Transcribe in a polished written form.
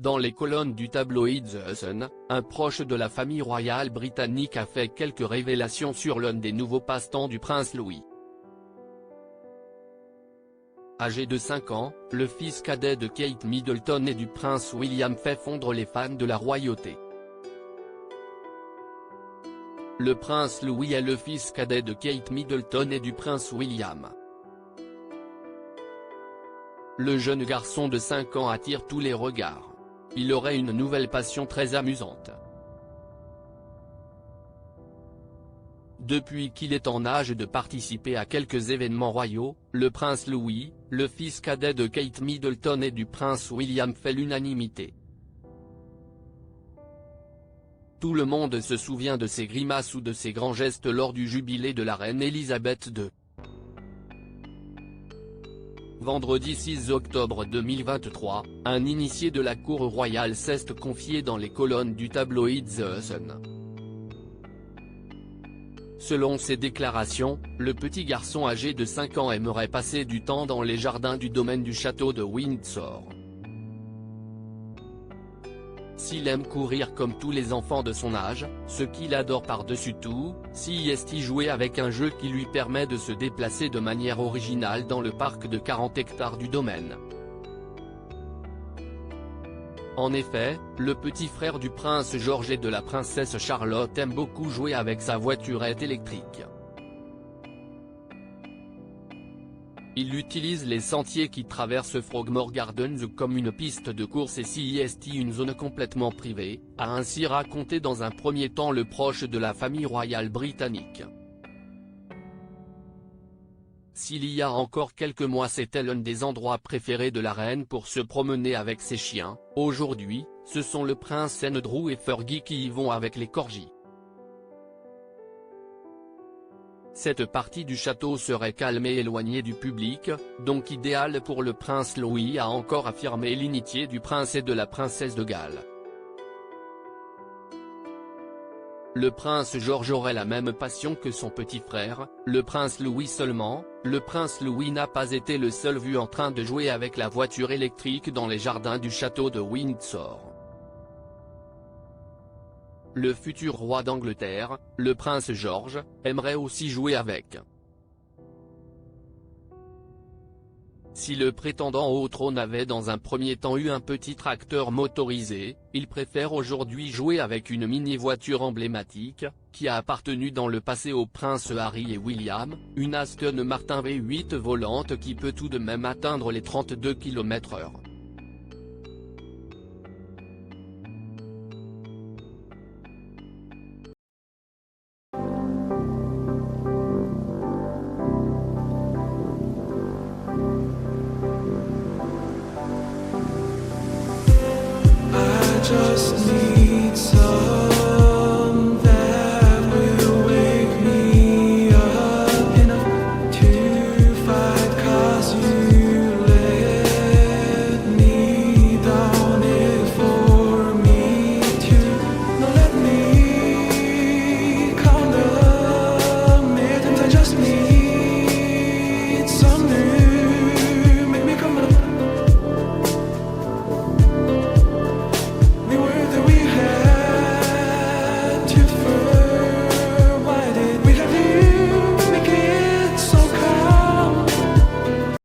Dans les colonnes du tabloïd The Sun, un proche de la famille royale britannique a fait quelques révélations sur l'un des nouveaux passe-temps du prince Louis. Âgé de 5 ans, le fils cadet de Kate Middleton et du prince William fait fondre les fans de la royauté. Le prince Louis est le fils cadet de Kate Middleton et du prince William. Le jeune garçon de 5 ans attire tous les regards. Il aurait une nouvelle passion très amusante. Depuis qu'il est en âge de participer à quelques événements royaux, le prince Louis, le fils cadet de Kate Middleton et du prince William fait l'unanimité. Tout le monde se souvient de ses grimaces ou de ses grands gestes lors du jubilé de la reine Elisabeth II. Vendredi 6 octobre 2023, un initié de la cour royale s'est confié dans les colonnes du tabloïd The Sun. Selon ses déclarations, le petit garçon âgé de 5 ans aimerait passer du temps dans les jardins du domaine du château de Windsor. S'il aime courir comme tous les enfants de son âge, ce qu'il adore par-dessus tout, c'est jouer avec un jeu qui lui permet de se déplacer de manière originale dans le parc de 40 hectares du domaine. En effet, le petit frère du prince George et de la princesse Charlotte aime beaucoup jouer avec sa voiturette électrique. Il utilise les sentiers qui traversent Frogmore Gardens comme une piste de course et une zone complètement privée, a ainsi raconté dans un premier temps le proche de la famille royale britannique. S'il y a encore quelques mois c'était l'un des endroits préférés de la reine pour se promener avec ses chiens, aujourd'hui, ce sont le prince Andrew et Fergie qui y vont avec les corgis. Cette partie du château serait calme et éloignée du public, donc idéale pour le prince Louis, a encore affirmé l'initié du prince et de la princesse de Galles. Le prince George aurait la même passion que son petit frère, le prince Louis seulement, le prince Louis n'a pas été le seul vu en train de jouer avec la voiture électrique dans les jardins du château de Windsor. Le futur roi d'Angleterre, le prince George, aimerait aussi jouer avec. Si le prétendant au trône avait dans un premier temps eu un petit tracteur motorisé, il préfère aujourd'hui jouer avec une mini-voiture emblématique, qui a appartenu dans le passé aux princes Harry et William, une Aston Martin V8 volante qui peut tout de même atteindre les 32 km/h.